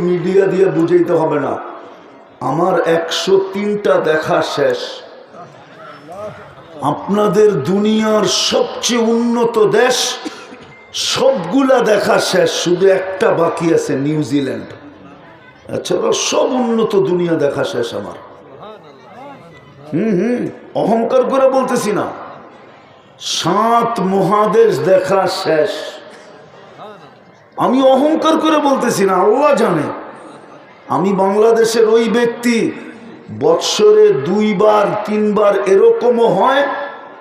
Media দিয়ে বুঝাইতে হবে না, আমার 103টা দেখা শেষ। আপনাদের দুনিয়ার সবচেয়ে উন্নত দেশ সবগুলা দেখা শেষ, শুধু একটা বাকি আছে, নিউজিল্যান্ড। এছাড়া সব উন্নত দুনিয়া দেখা শেষ আমার। অহংকার করে বলতেছি না, 7 মহাদেশ দেখা শেষ। আমি অহংকার করে বলতেছি না, আল্লাহ জানে। আমি বাংলাদেশের ওই ব্যক্তি, বৎসরে 2 বার 3 বার এরকমও হয়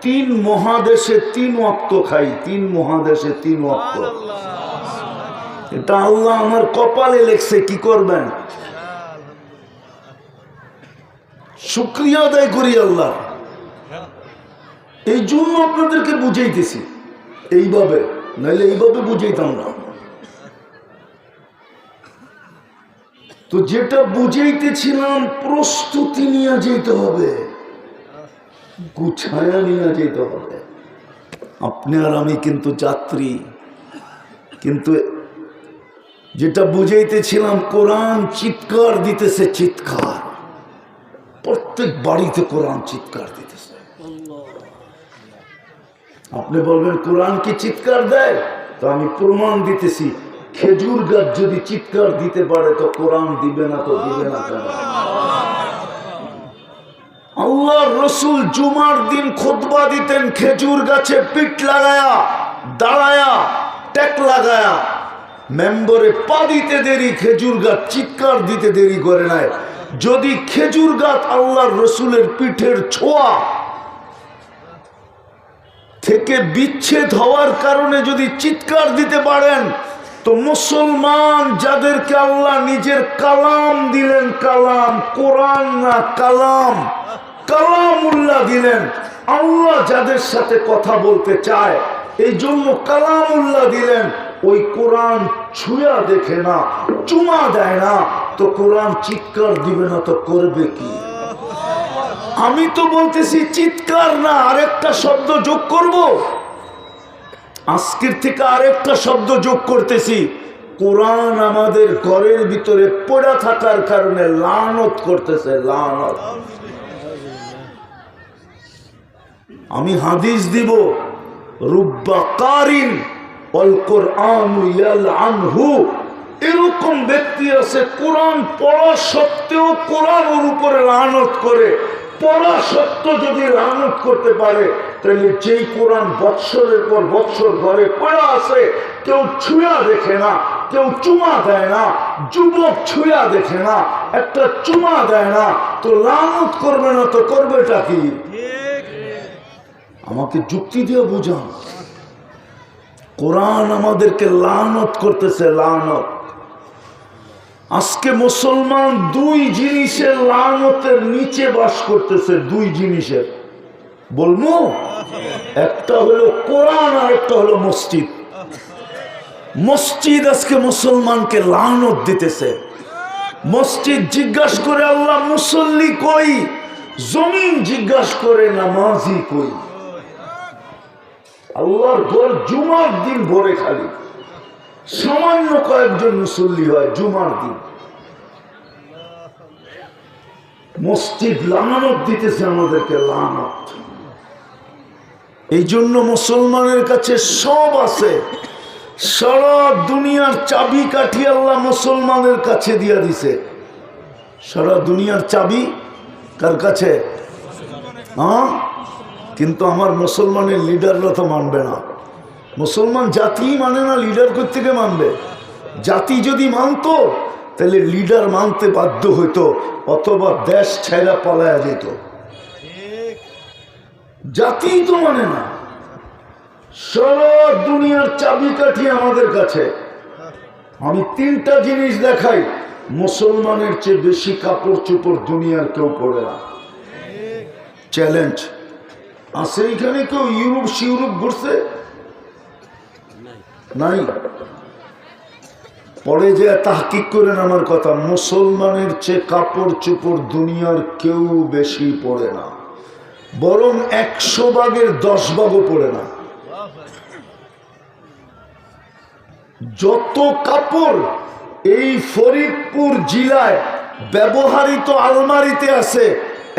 3 মহাদেশে 3 ওয়াক্ত খাই, 3 মহাদেশে 3 ওয়াক্ত। এটা আল্লাহ আমার কপালে লেখছে, কি করবেন? শুকরিয়া আদায় করি আল্লাহ। এই জন্য আপনাদেরকে বুঝাইতেছি এইভাবে, নাহলে এইভাবে বুঝাইতাম না। তো যেটা বুঝাইতেছিলাম, প্রস্তুতি নিয়ে যেতে হবে, গুছায়া নিয়ে যেতে হবে। আপনি আর আমি কিন্তু যাত্রী। কিন্তু যেটা বুঝাইতেছিলাম, কোরআন চিৎকার দিতেছে, চিৎকার। প্রত্যেক বাড়িতে কোরআন চিৎকার দিতেছে। আপনি বলবেন কোরআন কি চিৎকার দেয়? তো আমি প্রমাণ দিতেছি, খেজুর গাছ যদি চিৎকার দিতে পারে তো কোরআন দিবে না, তো দিবে না কেন? আল্লাহর রাসূল জুমার দিন খুতবা দিতেন, খেজুর গাছে পিঠ লাগায়া, দাঁড়ায়া, টেক লাগায়া। মেম্বরে পা দিতে দেরি, খেজুর গাছ চিৎকার দিতে দেরি করে নাই। যদি খেজুর গাছ আল্লাহর রাসূলের পিঠের ছোঁয়া থেকে বিচ্ছেদ হওয়ার কারণে যদি চিৎকার দিতে পারেন, তো মুসলমান যাদেরকে আল্লাহ নিজের কালাম দিলেন, কালাম, কোরআন না কালাম, কালামুল্লাহ দিলেন, আল্লাহ যাদের সাথে কথা বলতে চায় এই জন্য কালামুল্লাহ দিলেন, ওই কোরআন ছুঁয়া দেখে না, চুমা দেয় না, তো কোরআন চিৎকার দিবে না তো করবে কি? আমি তো বলতেছি চিৎকার না, আরেকটা শব্দ যোগ করব। আজকের থেকে আরেকটা শব্দ যোগ করতেছি। কোরআন আমাদের ঘরের ভিতরে পড়া থাকার কারণে লানত করতেছে, লানত। আমি হাদিস দিব, রুব্বা কারিন ওয়াল কুরআনু ইয়ালআনহু। এরকম ব্যক্তি আছে, কোরআন পড়া সত্ত্বেও কোরআন ওর উপরে লানত করে। পড়া সত্ত্বেও যদি লানত করতে পারে, তাহলে যেই কোরআন বৎসরের পর বৎসর ঘরে পড়া আছে, কেউ ছুঁয়া দেখে না, কেউ চুমা দেয় না, যুবক ছুঁয়া দেখে না, একটা চুমা দেয় না, তো লানত করবে না তো করবেটা কি? আমাকে যুক্তি দিয়ে বুঝান। কোরআন আমাদেরকে লানত করতেছে, লানত। আজকে মুসলমান 2 জিনিসের লানতের নিচে বাস করতেছে, 2 জিনিসের। বলবো, একটা হলো কোরআন আর একটা হলো মসজিদ। মসজিদ আজকে মুসলমানকে লানত দিতেছে। মসজিদ জিজ্ঞাসা করে আল্লাহ মুসল্লি কই, জমিন জিজ্ঞাসা করে নামাজি কই। আল্লাহর ঘর জুমার দিন ভরে খালি, সামান্য কয়েকজন মুসল্লি হয় জুমার দিন। মসজিদ লানত দিতেছে আমাদেরকে, লানত। এই জন্য মুসলমানের কাছে সব আছে, সারা দুনিয়ার চাবি কাঠি আল্লাহ মুসলমানের কাছে দিয়া দিছে। সারা দুনিয়ার চাবি কার কাছে? হ্যাঁ, কিন্তু আমার মুসলমানের লিডাররা তো মানবে না। মুসলমান জাতি মানে না, লিডার কোত্থেকে মানবে? জাতি যদি মানতো তাহলে লিডার মানতে বাধ্য হইতো, অথবা দেশ ছেড়া পালায়া যেত। জাতি তো মানে না। সারা দুনিয়ার চাবিকাঠি আমাদের কাছে। আমি 3টা জিনিস দেখাই, মুসলমানের চেয়ে বেশি কাপড় চোপড় দুনিয়ার কেউ পড়ে না। চ্যালেঞ্জ আছে। এখানে কেউ ইউরোপ সিউরোপ ঘুরছে? নাই। পরে যে তাহকিক করেন আমার কথা, মুসলমানের চেয়ে কাপড় চোপড় দুনিয়ার কেউ বেশি পড়ে না, বরং 100 ভাগের 10 ভাগও পড়ে না। যত কাপড় এই ফরিদপুর জেলায় ব্যবহৃত আলমারিতে আছে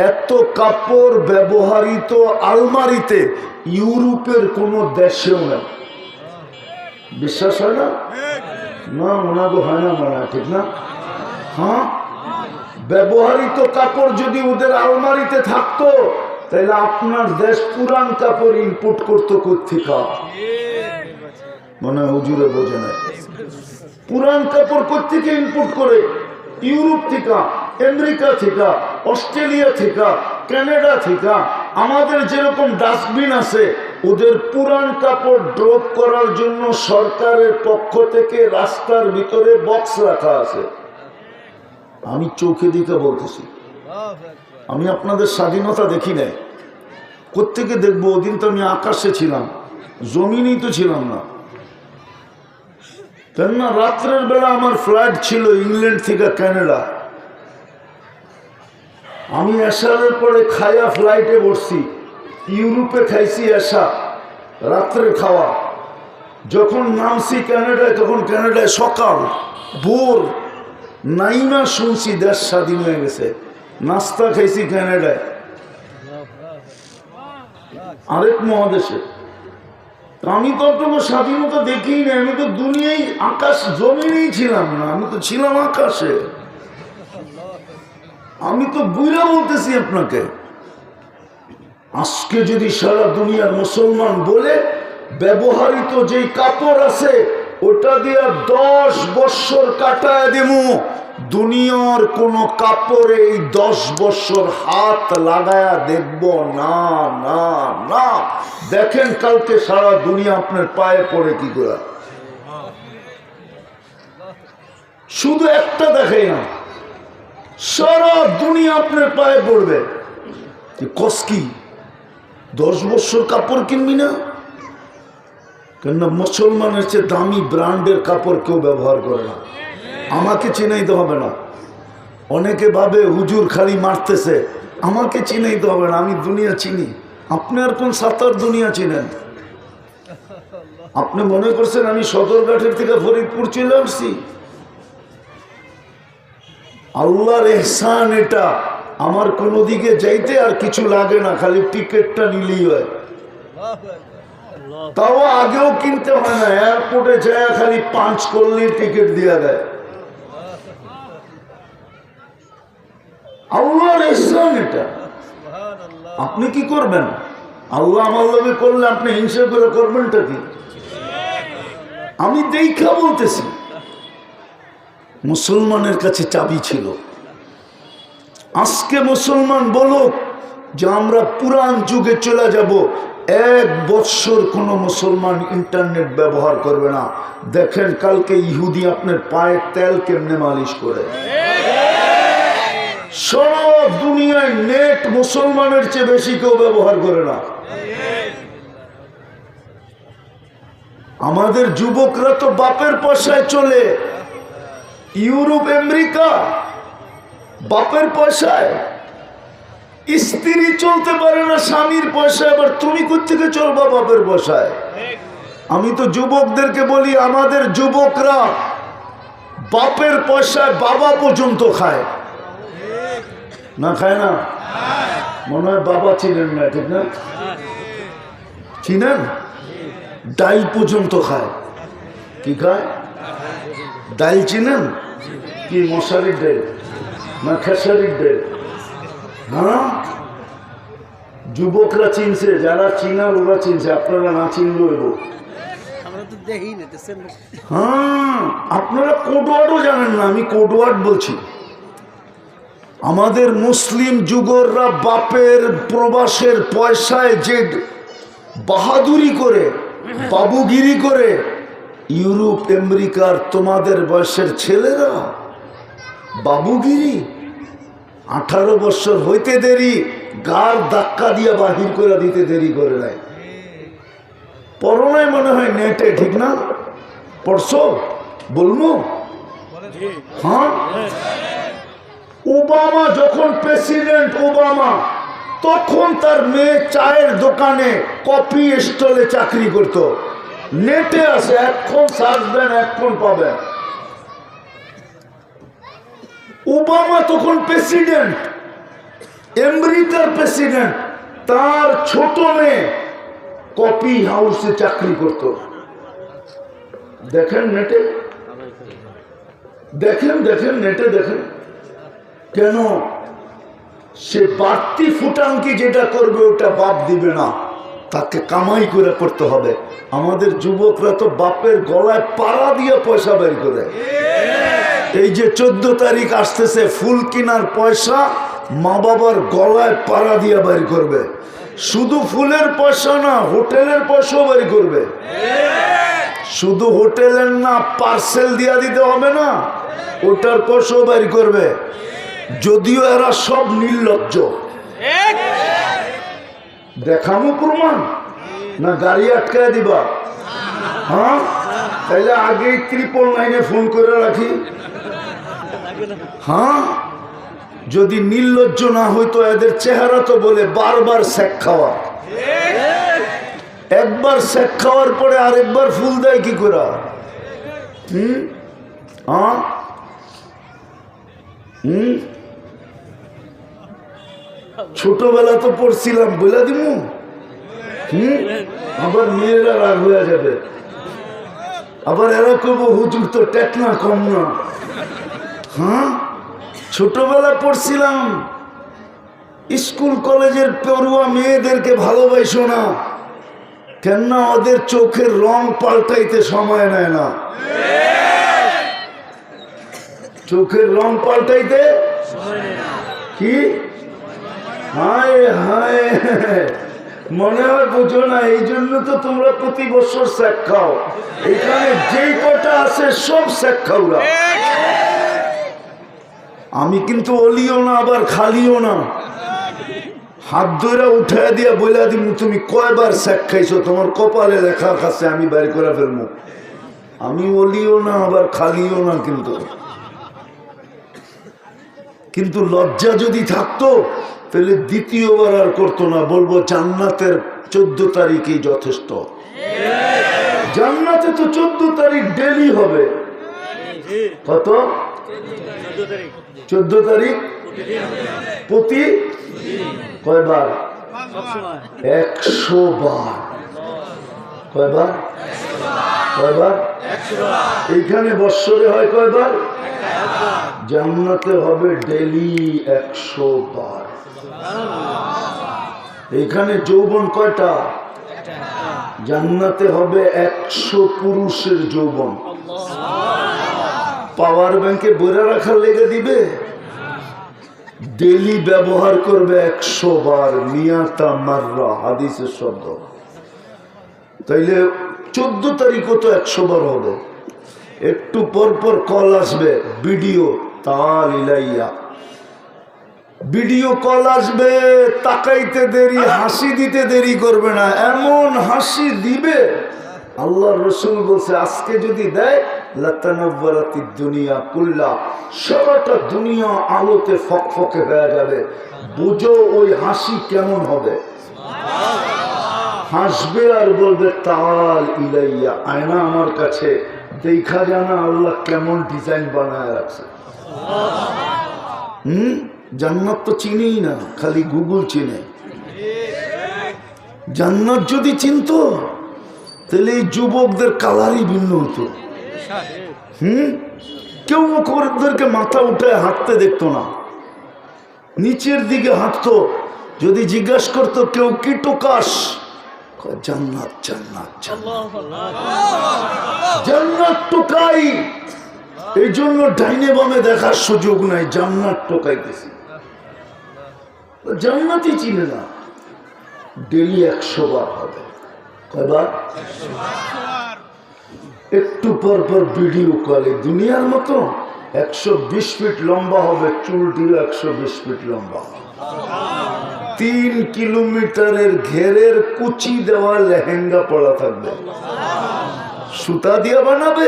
এত কাপড় ব্যবহৃত আলমারিতে ইউরোপের কোন দেশেও নেই। বিশ্বাস হয় না? না ওনাকে হয় না মনে হয়, ঠিক না? হ্যাঁ, ব্যবহৃত কাপড় যদি ওদের আলমারিতে থাকতো তাহলে আপনার দেশ পুরান কাপড় ইম্পোর্ট করতো কোথেকে? মনে হয় হুজুরে বোঝে না। পুরান কাপড় কোথেকে ইম্পোর্ট করে? ইউরোপ থেকে, আমেরিকা থেকে, অস্ট্রেলিয়া থেকে, কানাডা থেকে। আমাদের যেরকম ডাস্টবিন আছে, ওদের পুরান কাপড় ড্রপ করার জন্য সরকারের পক্ষ থেকে রাস্তার ভিতরে বক্স রাখা আছে। আমি চোখে দিকে বলতেছি, আমি আপনাদের স্বাধীনতা দেখি নাই। কোত্থেকে দেখবো? ওদিন তো আমি আকাশে ছিলাম, জমিনেই তো ছিলাম না। কেননা রাত্রের বেলা আমার ফ্লাইট ছিল ইংল্যান্ড থেকে কানাডা। আমি এশারের পরে খায়া ফ্লাইটে বসছি, ইউরোপে খাইছি এশা, রাত্রের খাওয়া। যখন নামছি কানাডায়, তখন কানাডায় সকাল ভোর, নাইমা শুনছি দেশ স্বাধীন হয়ে গেছে। নাস্তা খাইছি কানাডায়, আরেক মহাদেশে। আমি তো কোনো স্বাধীনতা দেখি না। আমি তো দুনিয়ায় আকাশ জমিনেই ছিলাম না, আমি তো ছিলাম আকাশে। আমি তো বুইরা বলতেছি আপনাকে, আজকে যদি সারা দুনিয়ার মুসলমান বলে ব্যবহৃত যেই কাপড় আছে ওটা দিয়ে 10 বছর কাটায় দেবো, দুনিয়ার কোন কাপড়ে এই 10 বছর হাত লাগায়া দেখব না। না না, দেখেন কালকে সারা দুনিয়া আপনার পায়ে পড়ে কি করে। শুধু একটা দেখাই না, সারা দুনিয়া আপনার পায়ে পড়বে। কস কি 10 বছর কাপড় কিনবি না? কেননা মুসলমানের চেয়ে দামি ব্র্যান্ডের কাপড় কেউ ব্যবহার করে না। আমাকে চিনাইতে হবে না। অনেকে ভাবে হুজুর খালি মারতেছে, আমাকে চিনাইতে হবে না, আমি দুনিয়া চিনি। আপনি আর কোন সাতার দুনিয়া চিনেন? আপনি মনে করছেন আমি সদরঘাটের থেকে ফরিদপুর চলে আসছি? আল্লাহর এহসান এটা। আমার কোনো দিকে যাইতে আর কিছু লাগে না, খালি টিকিটটা নিলেই হয়। তাও আগেও কিনতে হয় না, এয়ারপোর্টে যায় খালি পাঁচ করলেই টিকিট দিয়ে দেয়। আল্লাহর ইহসান এটা। আপনি কি করবেন? আল্লাহ আমার লগে করলে আপনি হিংসা করে করবেনটা কি? আমি দেখা বলতেছি, মুসলমানের কাছে চাবি ছিল। আজকে মুসলমান বলুক যে আমরা পুরান যুগে চলে যাব, 1 বছর কোনো মুসলমান ইন্টারনেট ব্যবহার করবে না। দেখেন কালকে ইহুদি আপনার পায়ের তেল কেমনে মালিশ করে। সব দুনিয়ায় নেট মুসলমানের চেয়ে বেশি কেউ ব্যবহার করে না। আমাদের যুবকরা তো বাপের পয়সায় চলে, ইউরোপ আমেরিকা বাপের পয়সায়। স্ত্রী চলতে পারে না স্বামীর পয়সায়, আবার তুমি কোত্থেকে চলবা বাপের পয়সায়? আমি তো যুবকদেরকে বলি, আমাদের যুবকরা বাপের পয়সায় বাবা পর্যন্ত খায় না। খায় না? মনে হয় বাবা চিনেন না, ঠিক না? চিনেন? ডাল পর্যন্ত খায়। কি খায়? ডাল চিনেন? কি মশারির ডাল না খেসারির ডাল? হ্যাঁ, যুবকরা চিনছে, যারা চিনার ওরা চিনছে, আপনারা না চিনলেও। হ্যাঁ, আপনারা কোডওয়ার্ডও জানেন না, আমি কোডওয়ার্ড বলছি। আমাদের মুসলিম যুগররা বাপের প্রবাসের পয়সায় যে বাহাদুরি করে, বাবুগিরি করে, ইউরোপ আমেরিকার তোমাদের বয়সের ছেলেরা বাবুগিরি 18 বছর হইতে দেরি, গার ধাক্কা দিয়ে বাহির করে দিতে দেরি করে নাই। পড়ো নাই মনে হয় নেটে, ঠিক না? পড়ছো? বলবো? হ্যাঁ, ওবামা যখন প্রেসিডেন্ট, ওবামা তখন তার মেয়ে চায়ের দোকানে কফি স্টলে চাকরি করত। নেটে আছে, এখন সার্চ দেন, এখন পাবেন। ওবামা তখন প্রেসিডেন্ট, আমেরিকার প্রেসিডেন্ট, তার ছোট মেয়ে কফি হাউসে চাকরি করত। দেখেন নেটে, দেখেন দেখেন নেটে দেখেন। কেন? সে বাড়তি ফুটাঙ্কি যেটা করবে ওটা বাপ দিবে না, তাকে কামাই করে করতে হবে। আমাদের যুবকরা তো বাপের গলায় পাড়া দিয়ে পয়সা বের করে। এই যে 14 তারিখ আসতেছে, ফুল কেনার পয়সা মা বাবার গলায় পাড়া দিয়ে বের করবে। শুধু ফুলের পয়সা না, হোটেলের পয়সাও বের করবে। শুধু হোটেলের না, পার্সেল দিয়া দিতে হবে না, ওটার পয়সাও বের করবে। যদিও এরা সব নির্লজ্জ। দেখামো প্রমাণ না গাড়ি আটকায় দিবা? হ্যাঁ, তাইলে আগেই 999-এ ফোন করে রাখি। হ্যাঁ, যদি নির্লজ্জ না হইতো এদের চেহারা তো বলে বারবার সেক খাওয়া। একবার সেক খাওয়ার পরে আরেকবার ফুল দেয় কি করে? ছোটবেলা তো পড়ছিলাম, বলে দিমু। আবার মেয়েরা রাগ হয়ে যাবে, আবার এরা করবো হুজুর তো টেকনা কম না। হ্যাঁ, ছোটবেলা পড়ছিলাম, স্কুল কলেজের পড়ুয়া মেয়েদেরকে ভালোবাসো না, কেননা ওদের চোখের রং পাল্টাইতে সময় নেয় না। চোখের রং পাল্টাইতে কি? হায় হায়, মনে হয় বুঝো না। এই জন্য তো তোমরা প্রতি বছর স্যাক খাও। এখানে যেই কটা আছে সব স্যাক খাওরা। আমি কিন্তু অলিও না আবার খালিও না। হাত ধরে উঠে দিয়া বইলা দিব, তুমি কয়বার স্যাক খাইছো, তোমার কপালে লেখা আছে, আমি বাইর করে ফেলবো। আমি অলিও না আবার খালিও না। কিন্তু লজ্জা যদি থাকতো তাহলে দ্বিতীয়বার আর করতো না। বলবো জান্নাতের 14 তারিখই যথেষ্ট। জান্নাতে তো 14 তারিখ ডেলি হবে। কত? 14 তারিখ প্রতি কয়বার? 100 বার। কয়বার? কয়বার? এইখানে বৎসরে হয় কয়বার? জান্নাতে হবে ডেলি 100 বার। এইখানে যৌবন কয়টা? জান্নাতে হবে 100 পুরুষের যৌবন। পাওয়ার ব্যাংকে বইরা রাখার লেগে দিবে, ডেলি ব্যবহার করবে 100 বার। মিয়াতা মাররা হাদিসের শব্দ। তাইলে 14 তারিখও তো 100 বার হবে। একটু পর পর কল আসবে, ভিডিও তাল ইলাইয়া, ভিডিও কল আসবে। তাকাইতে দেরি, হাসি দিতে দেরি করবে না, এমন হাসি দিবে। আল্লাহর রাসূল বলছে আজকে যদি দেয় লাতানাওয়ারাতিদ দুনিয়া কুল্লা, সারাটা দুনিয়া আলোতে ফকফকে হয়ে যাবে। বুঝো ওই হাসি কেমন হবে। হাসবে আর বলবে তাল ইলাইয়া, আয়না আমার কাছে, দেখা জানা আল্লাহ কেমন ডিজাইন বানায় রাখছে। জান্নাত তো চিনেই না, খালি গুগল চিনে। জান্নাত যদি চিনতো তাহলে এই যুবকদের কালারই ভিন্ন হতো। কেউ ওদেরকে মাথা উঠে হাঁটতে দেখতো না, নিচের দিকে হাঁটতো। যদি জিজ্ঞাসা করতো কেউ কি টোকাস, জান্নাত জান্নাত জান্নাত টোকাই। এই জন্য ডাইনে বামে দেখার সুযোগ নাই, জান্নাত টোকাইতেছি। জান্নাতই চিনে না। ডেলি 100 বার হবে। কয়বার? একটু পর পর ভিডিও কলে দুনিয়ার মতো 120 ফিট লম্বা হবে, চুলটিও 120 ফিট লম্বা। 3 কিলোমিটারের ঘেরের কুচি দেওয়া লেহেঙ্গা পরা থাকবে। সুতা দিয়া বানাবে,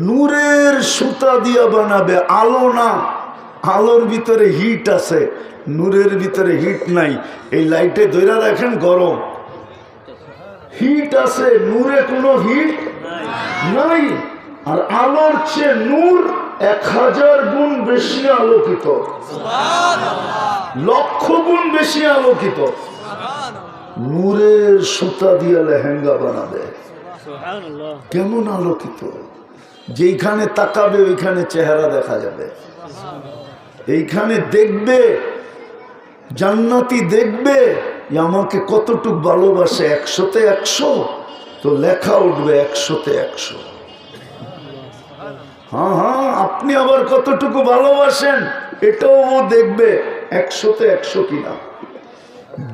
নূরের সুতা দিয়া বানাবে, আলো না। আলোর ভিতরে হিট আছে, নূরের ভিতরে হিট নাই। এই লাইটে ধইরা দেখেন গরম, হিট আছে, নূরে কোনো হিট নাই। আর আলোর চেয়ে নূর 1000 গুণ বেশি আলোকিত, লক্ষ গুণ বেশি আলোকিত। নূরের সুতা দিয়ে লেহেঙ্গা বানাবে, কেমন আলোকিত! যেইখানে তাকাবে ওইখানে চেহারা দেখা যাবে। এইখানে দেখবে, জান্নাতি দেখবে আমাকে কতটুক ভালোবাসে, 100-তে 100, তো লেখা উঠবে 100-তে 100। হ্যাঁ, আপনি আবার কতটুকু ভালোবাসেন এটাও ও দেখবে 100-তে 100 কিনা।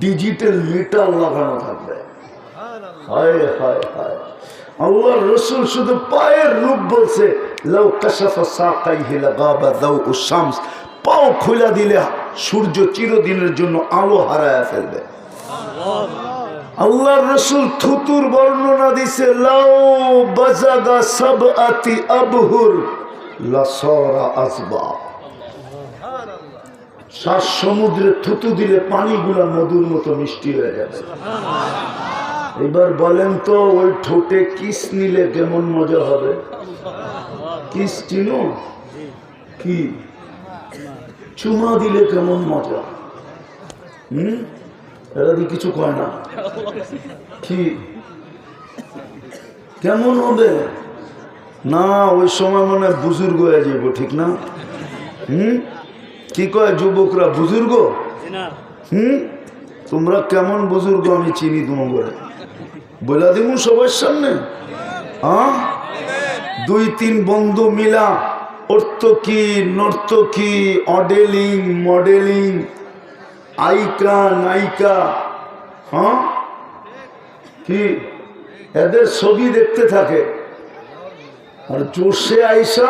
ডিজিটাল মিটার লাগানো থাকবে। হায় হায় হায়, আল্লাহর রাসূল শুধু পায়ের রূপ বলছে, লাউ কাশাফা সাকাইহি লাগাবা দাউউ শামস, পাও খুলে দিলে সূর্য চিরদিনের জন্য আলো হারায় ফেলবে। আল্লাহর রাসূল থুতুর বর্ণনা দিছে, লাউ বাজাগা সাবআতি আবহুর লাসারা আসবা। 7 সমুদ্রে থুতু দিলে পানিগুলা মধুর মতো মিষ্টি হয়ে যাবে। এবার বলেন তো, ওই ঠোঁটে কিস নিলে কেমন মজা হবে? কিস চিনো? কি চুমা দিলে কেমন মজা? এরা দিয়ে কিছু কয় না, কি কেমন হবে? না, ওই সময় মনে হয় বুজুর্গ হয়ে যাবো, ঠিক না? কি কয় যুবকরা, বুজুর্গ? তোমরা কেমন বুজুর্গ আমি চিনি, তোমাকে বলে দিব সবার সামনে। 2-3 বন্ধু মিলা অর্থকি নর্তকী, অডেলিং মডেলিং, আইকা নায়িকা, কি এদের ছবি দেখতে থাকে। আর জোশে আইসা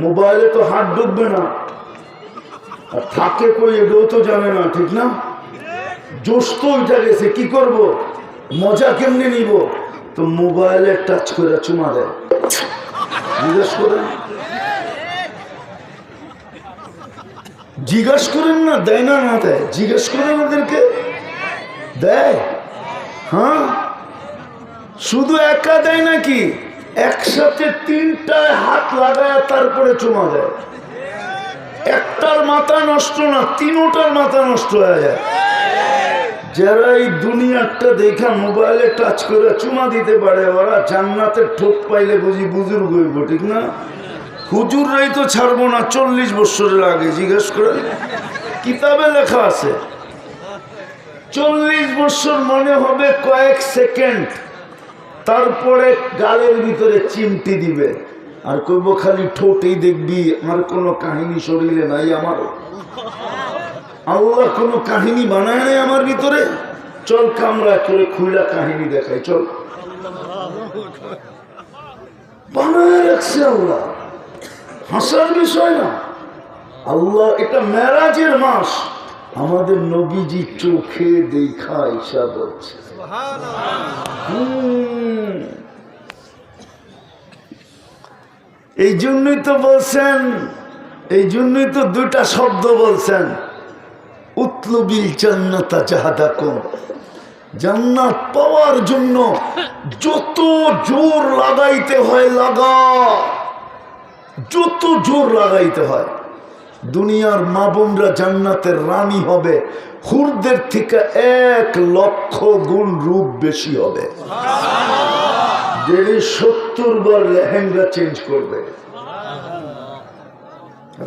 মোবাইলে তো হাত ঢুকবে না, আর থাকে কই এটাও তো জানে না, ঠিক না? জোশ তো উঠে গেছে, কি করব, মজা কেমনে নিব? তো মোবাইলে টাচ করে চুমা দেয়। জিজ্ঞাসা করেন না, দেয় না, না দেয়, জিজ্ঞেস করেন ওদেরকে, দেয়। হ্যাঁ, শুধু একা দেয় নাকি, একসাথে 3টায় হাত লাগায় তারপরে চুমা দেয়। একটার মাথা নষ্ট না, 3টার মাথা নষ্ট হয়ে যায়। যারা এই দুনিয়াটা দেখা মোবাইলে টাচ করে চুমা দিতে পারে, ওরা জান্নাতের ঠোক পাইলে বুঝি বুজুর্গ হইব, ঠিক না? হুজুররাই তো ছাড়বো না 40 বছরের আগে, জিজ্ঞেস করে কিতাবে লেখা আছে। 40 বছর মনে হবে কয়েক সেকেন্ড, তারপরে গালের ভিতরে চিমটি দিবে আর কইব খালি ঠোঁটেই দেখবি, আমার কোনো কাহিনী শরীরে নাই। আমার আল্লাহ কোনো কাহিনী বানায় নাই আমার ভিতরে। চল কামরা করে খুইলা কাহিনী দেখাই, চল। বানায় রাখছে আল্লাহ, হাসার বিষয় না। আল্লাহ, এটা মেরাজের মাস, আমাদের নবীজি চোখে দেখা ঈশা বলছে। এই জন্যই তো বলছেন, এই জন্যই তো 2টা শব্দ বলছেন, উতলুবিল জান্নাতা জাহাদাকুম। জান্নাত পাওয়ার জন্য যত জোর লাগাইতে হয় লাগা, যত জোর লাগাইতে হয়। দুনিয়ার মা বোনরা জান্নাতের রানী হবে, হুরদের থেকে 1 লক্ষ গুণ রূপ বেশি হবে। 70 বার লেহেঙ্গা চেঞ্জ করবে।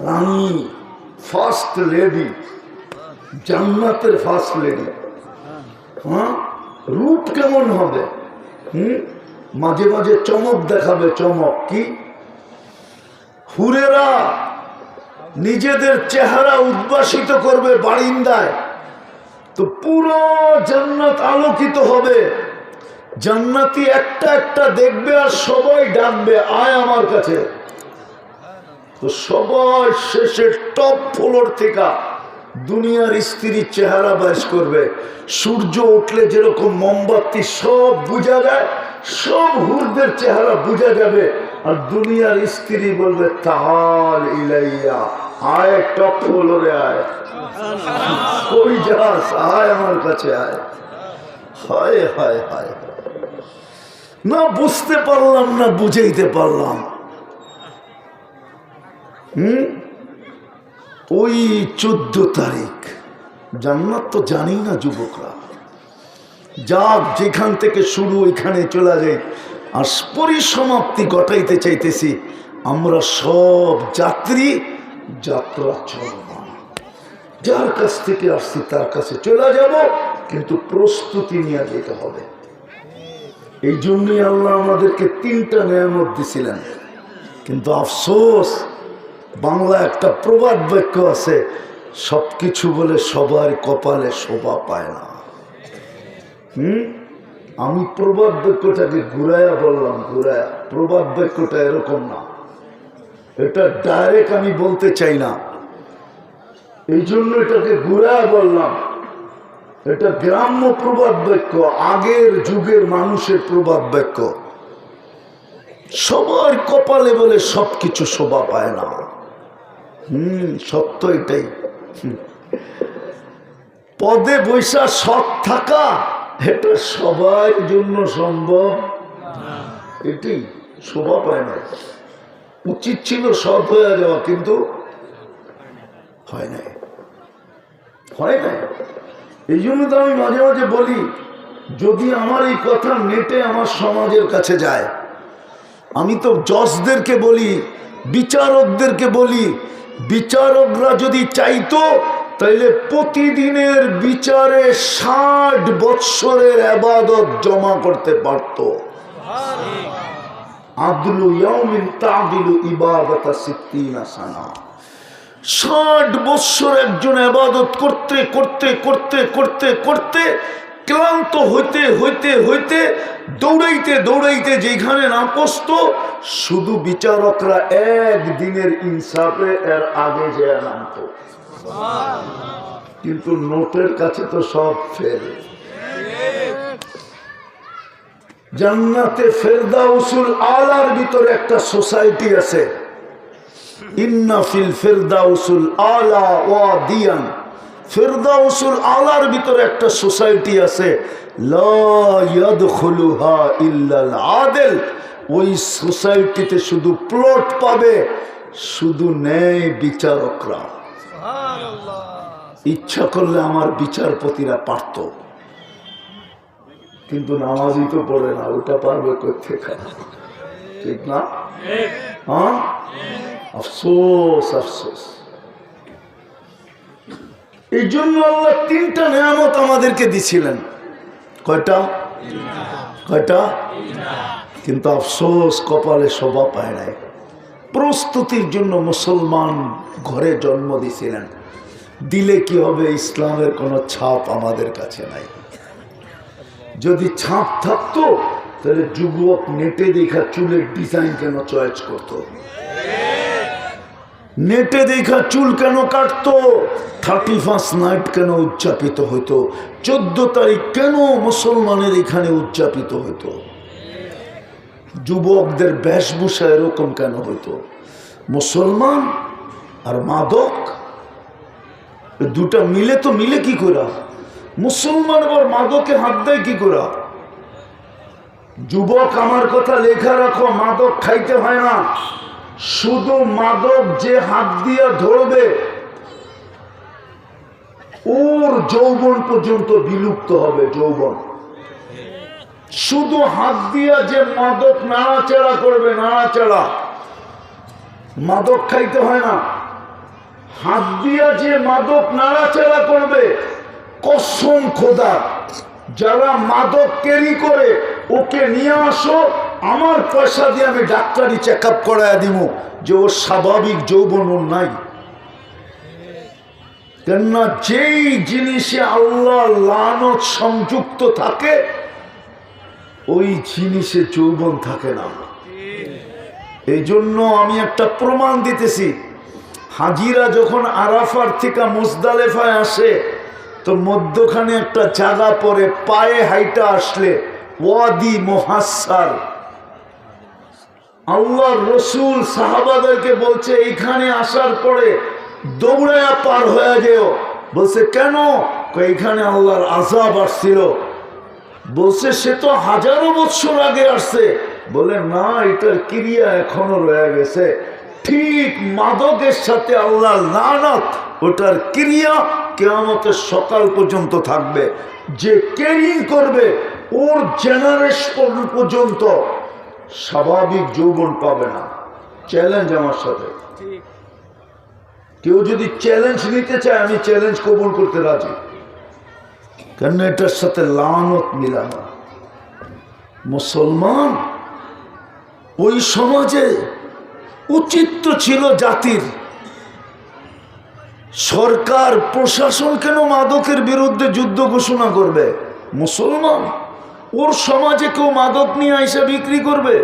রানী, ফার্স্ট লেডি, জান্নাতের ফার্স্ট লেডি। হ্যাঁ, রূপ কেমন হবে? মাঝে মাঝে চমক দেখাবে। চমক কি? হুরেরা নিজেদের চেহারা উদ্ভাসিত করবে বারিন্দায়, তো পুরো জান্নাত আলোকিত হবে। জান্নাতি একটা একটা দেখবে আর সবাই ডাকবে, আয় আমার কাছে। তো সবাই শেষে টপ ফ্লোর থেকে দুনিয়ার স্ত্রীর চেহারা বাইশ করবে। সূর্য উঠলে যেরকম মোমবাতি সব বুঝা যায়, সব হুরদের চেহারা বুঝা যাবে। আর দুনিয়ার স্ত্রী বলবে, তাহার ইলাইয়া, আয় টপ ফ্লোরে আয়, কই যাস, আয় আমার কাছে আয়। হায় হায় হায়, না বুঝতে পারলাম না বুঝাইতে পারলাম। ওই 14 তারিখ জান্নাত তো জানি না যুবকরা, যাক যেখান থেকে শুরু ওইখানে চলে যায়। আর পরিসমাপ্তি ঘটাইতে চাইতেছি, আমরা সব যাত্রী, যাত্রা চলমান, যার কাছ থেকে আসছি তার কাছে চলে যাব, কিন্তু প্রস্তুতি নিয়ে যেতে হবে। এই জন্যই আল্লাহ আমাদেরকে 3টা নেয়ামত দিছিলেন। কিন্তু আফসোস, বাংলা একটা প্রবাদ বাক্য আছে, সবকিছু বলে সবার কপালে শোভা পায় না। আমি প্রবাদ বাক্যটাকে ঘুরাইয়া বললাম, ঘুরাইয়া। প্রবাদ বাক্যটা এরকম না, এটা ডাইরেক্ট আমি বলতে চাই না, এই জন্য এটাকে ঘুরাইয়া বললাম। এটা গ্রাম্য প্রবাদ বাক্য, আগের যুগের মানুষের প্রবাদ বাক্য। সবার কপালে বলে সবকিছু শোভা পায় না। সত্য এটাই। পদে বৈশা সৎ থাকা এটা সবার জন্য সম্ভব, এটাই শোভা পায় না। উচিত ছিল সৎ হয়ে যাওয়া, কিন্তু হয় নাই, হয় নাই। এই জন্য তো আমি মাঝে মাঝে বলি, যদি আমার এই কথা নেটে আমার সমাজের কাছে যায়, আমি তো জজদেরকে বলি, বিচারকদেরকে বলি, বিচারকরা যদি চাইতো তাইলে প্রতিদিনের বিচারে 60 বৎসরের ইবাদত জমা করতে পারত। আদলু ইয়াউমিন তাদিলু ইবাদাতা 60 সানা। 60 বৎসর একজন ইবাদত করতে করতে করতে করতে করতে ক্লান্ত হইতে হইতে হইতে দৌড়াইতে দৌড়াইতে যেখানে না পৌঁছত, শুধু বিচারকরা একদিনের ইনসাফে এর আগে যে নামত। কিন্তু নোটের কাছে তো সব ফেল। জান্নাতে ফেরদাউসুল আলার ভিতরে একটা সোসাইটি আছে, ইন্না ফিল ফেরদাউসুল আলা ওয়াদিয়ান। ফেরদাউসুল আলার ভিতরে একটা সোসাইটি আছে, লা ইয়াদখুলুহা ইল্লাল আদিল। ওই সোসাইটিতে শুধু প্লট পাবে, শুধু ন্যায় বিচারকরা। ইচ্ছা করলে আমার বিচারপতিরা পারত, কিন্তু নামাজই তো পড়ে না, ওটা পারবে কোথেকে? ঠিক না? হ্যাঁ, আফসোস আফসোস। এই জন্য আল্লাহ 3টা নেয়ামত আমাদেরকে দিছিলেন। কয়টা? কয়টা? কিন্তু আফসোস, কপালে শোভা পায় নাই। প্রস্তুতির জন্য মুসলমান ঘরে জন্ম দিছিলেন, দিলে কি হবে? ইসলামের কোনো ছাপ আমাদের কাছে নাই। যদি ছাপ থাকতো তাহলে যুবক নেটে দেখা চুলের ডিজাইন কেন চয়েস করতো? নেটে দেখা চুল কেন কাটতো? 31 নাইট কেন উদযাপিত হইতো? 14 তারিখ কেন মুসলমানের এখানে উদযাপিত হইতো? যুবকদের বেশভূষা এরকম কেন হইতো? মুসলমান আর মাদক দুটা মিলে তো মিলে কি করা? মুসলমান আবার মাদকে হাত দেয় কি করা? যুবক, আমার কথা লেখা রাখো, মাদক খাইতে হয় না। শুধু মাদক যে হাত দিয়ে ধরবে, ওর যৌবন পর্যন্ত বিলুপ্ত হবে। যৌবন শুধু হাত দিয়া যে মাদক নাড়াচাড়া করবে, নাড়াচাড়া, মাদক খাইতে হয় না। হাত দিয়া যে মাদক নাড়াচাড়া করবে, কসম খোদা, যারা মাদক ক্যারি করে ওকে নিয়ে আসো, আমার পয়সা দিয়ে আমি ডাক্তারি চেক আপ করাইয়া দিব যে ওর স্বাভাবিক যৌবন ওর নাই। কেননা যেই জিনিসে আল্লাহ লানত সংযুক্ত থাকে, ওই জিনিসে যৌবন থাকে না। এই জন্য আমি একটা প্রমাণ দিতেছি। হাজিরা যখন আরাফার থেকে মুজদালেফায় আসে, তো মধ্যখানে একটা জায়গা পরে, পায়ে হাইটা আসলে ওয়াদি মুহাসসার। আল্লাহর রসুল সাহাবাদেরকে বলছে, এইখানে আসার পরে দৌড়ায়া পার হয়ে যেও। বলছে কেন? এইখানে আল্লাহর আযাব আসছিল। বলছে সে তো হাজারো বছর আগে আসছে। বলে না, এটার ক্রিয়া এখনো রয়ে গেছে। ঠিক মাদকের সাথে আল্লাহ লানত, ওটার ক্রিয়া কিয়ামতের সকাল পর্যন্ত থাকবে। যে ক্যারিং করবে ওর জেনারেশন পর্যন্ত স্বাভাবিক যৌবন পাবে না। চ্যালেঞ্জ আমার সাথে, কেউ যদি চ্যালেঞ্জ নিতে চায় আমি চ্যালেঞ্জ কবুল করতে রাজি, কেন এটার সাথে লানত মিলানো। মুসলমান ওই সমাজে উচিত তো ছিল জাতির, সরকার প্রশাসন কেন মাদকের বিরুদ্ধে যুদ্ধ ঘোষণা করবে? মুসলমান ওর সমাজে কেউ মাদক নিয়ে আইসা বিক্রি করবে?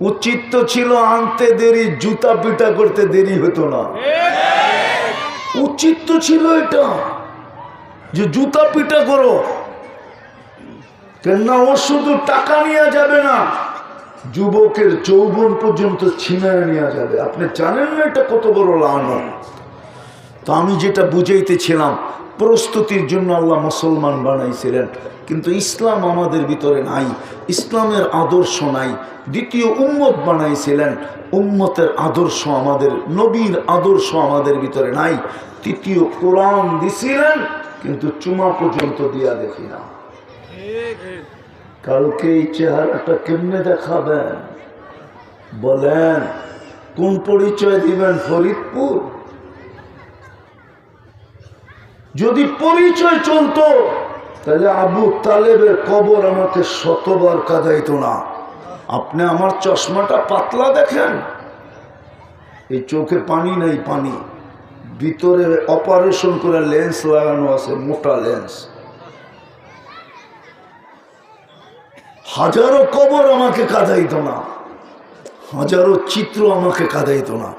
উচিত তো ছিল আনতে দেরি, জুতা পিটা করতে দেরি হতো না। উচিত তো ছিল এটা যে জুতা পিটা করো, কেননা ও শুধু টাকা নিয়ে যাবে না, যুবকের যৌবন পর্যন্ত ছিনায় নিয়ে যাবে। আপনি জানেন না এটা কত বড় লানত? তো আমি যেটা বুঝাইতেছিলাম, প্রস্তুতির জন্য আল্লাহ মুসলমান বানাইছিলেন, কিন্তু ইসলাম আমাদের ভিতরে নাই, ইসলামের আদর্শ নাই। দ্বিতীয় উম্মত বানাইছিলেন, উম্মতের আদর্শ আমাদের, নবীর আদর্শ আমাদের ভিতরে নাই। তৃতীয় কোরআন দিছিলেন, কিন্তু চুমা পর্যন্ত দিয়া দেখি না। কালকে এই চেহারাটা কেমনে দেখাবেন বলেন? কোন পরিচয় দিবেন? ফরিদপুর? যদি পরিচয় চলতো তাহলে আবু তালেবের কবর আমাকে শতবার কাঁদাইতো না। আপনি আমার চশমাটা পাতলা দেখেন, এই চোখে পানি নাই, পানি ভিতরে অপারেশন করে লেন্স লাগানো আছে, মোটা লেন্স। হাজারো কবর আমাকে কাঁদাইতো না, হাজারো চিত্র আমাকে কাঁদাইতো না।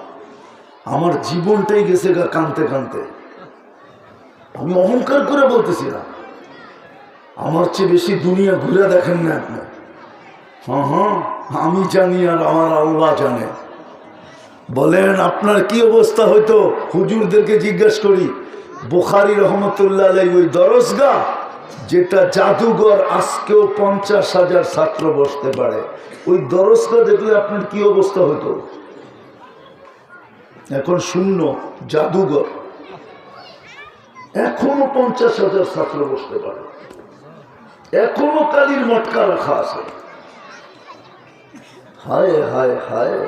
আমার জীবনটাই গেছে গা কানতে কানতে। আমি অহংকার করে বলতেছি না, আমার চেয়ে বেশি দুনিয়া ঘুরে দেখেন না আপনি। হ্যাঁ, আমি জানি আর আমার আল্লাহ জানে। বলেন আপনার কি অবস্থা হইতো? হুজুরদেরকে জিজ্ঞাসা করি, বুখারী রহমতুল্লাহ আলাইহি ওই দরসগাহ যেটা জাদুঘর, আজকেও 50,000 ছাত্র বসতে পারে, ওই দরসগাহ দেখলে আপনার কি অবস্থা হতো? এখন শূন্য জাদুঘর, এখনো 50,000 ছাত্র বসতে পারে, এখনো কালির মটকা রাখা আছে। হায় হায় হায়।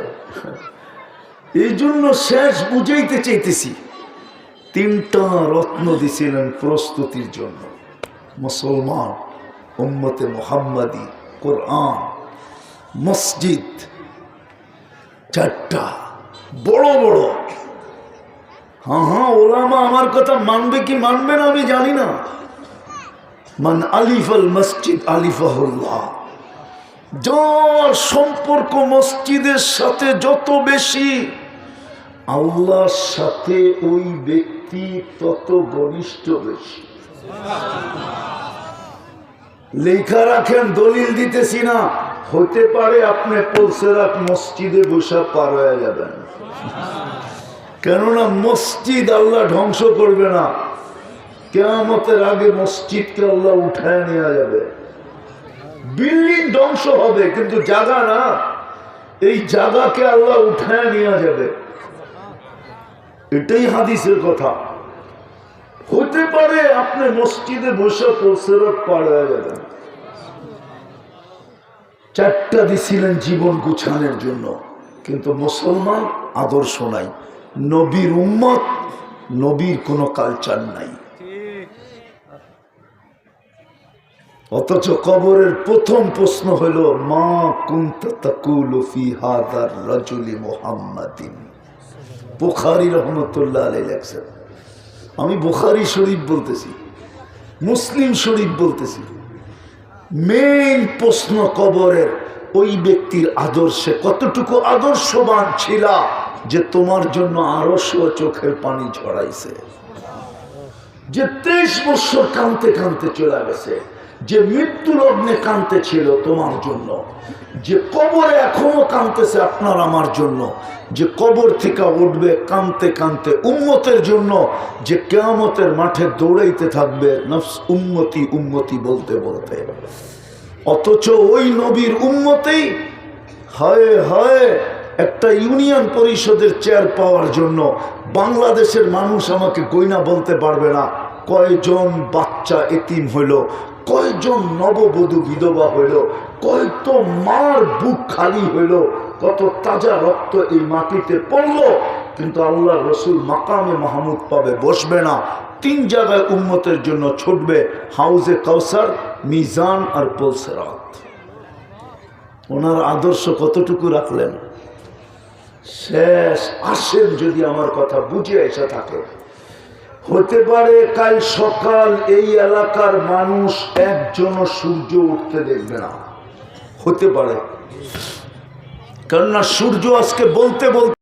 এই জন্য শেষ বুঝাইতে চাইতেছি, 3টা রত্ন দিছিলেন প্রস্তুতির জন্য মুসলমান উম্মতে মুহাম্মাদি, কোরআন, মসজিদ, 4টা বড় বড়। হ্যাঁ, ওলামা আমার কথা মানবে কি মানবে না আমি জানি না। মান আলিফাল মসজিদ আলিফাহুল্লাহ, যার সম্পর্ক মসজিদের সাথে যত বেশি, আল্লাহর সাথে ওই ব্যক্তি তত ঘনিষ্ঠ বেশি। লেখা রাখেন, দলিল দিতেছি না, হতে পারে আপনি পলসেরাত মসজিদে বসে পার হয়ে যাবেন। কেননা মসজিদ আল্লাহ ধ্বংস করবে না, কিয়ামতের আগে মসজিদকে আল্লাহ উঠায় নিয়ে যাবে। বিল্ডিং ধ্বংস হবে কিন্তু জায়গা না, এই জায়গাকে আল্লাহ উঠায় নিয়ে যাবে। এটাই হাদিসের কথা। হতে পারে আপনি মসজিদে বসে পলসেরাত পার হয়ে যাবেন। 4টা দিছিলেন জীবন গুছানোর জন্য, কিন্তু মুসলমান আদর্শ নাই, নবীর উম্মত, নবীর কোনো কালচার নাই। অথচ কবরের প্রথম প্রশ্ন হলো, মা কুনতা তাকুলু ফি হাযার রাজুলি মুহাম্মাদিন। বুখারী রহমাতুল্লাহ আলাইহি লেখছেন। আমি বুখারী শরীফ বলতেছি, মুসলিম শরীফ বলতেছি। মেইন প্রশ্ন কবরের, ওই ব্যক্তির আদর্শে কতটুকু আদর্শবান ছিল যে তোমার জন্য আরশও চোখের পানি ঝরাইছে, যে 23 বছর কাঁদতে কাঁদতে চলে গেছে, যে মৃত্যু লগ্নে কাঁদতে ছিল তোমার জন্য, যে কবরে এখনো কাঁদতেছে আপনার আমার জন্য, যে কবর থেকে উঠবে কাঁদতে কাঁদতে উম্মতের জন্য, যে কিয়ামতের মাঠে দৌড়াইতে থাকবে নফস উম্মতি উম্মতি বলতে বলতে। অথচ ওই নবীর উম্মতেই হায় হায় একটা ইউনিয়ন পরিষদের চেয়ার পাওয়ার জন্য বাংলাদেশের মানুষ আমাকে গয়না বলতে পারবে না কয়জন বাচ্চা এতিম হইল, কয়জন নববধূ বিধবা হইল, কয়তো মার বুক খালি হইল, কত তাজা রক্ত এই মাটিতে পড়ল, কিন্তু আল্লাহ রসুল মাকামে মাহমুদ পাবে বসবে না। 3 জায়গায় উম্মতের জন্য ছুটবে, হাউজে কাউসার, মিজান আর পুলসিরাত। ওনার আদর্শ কতটুকু রাখলেন? শেষ। আসেন, যদি আমার কথা বুঝে এসে থাকে, হতে পারে কাল সকাল এই এলাকার মানুষ একজনও সূর্য উঠতে দেখবে না, হতে পারে। কেননা সূর্য আজকে বলতে বলতে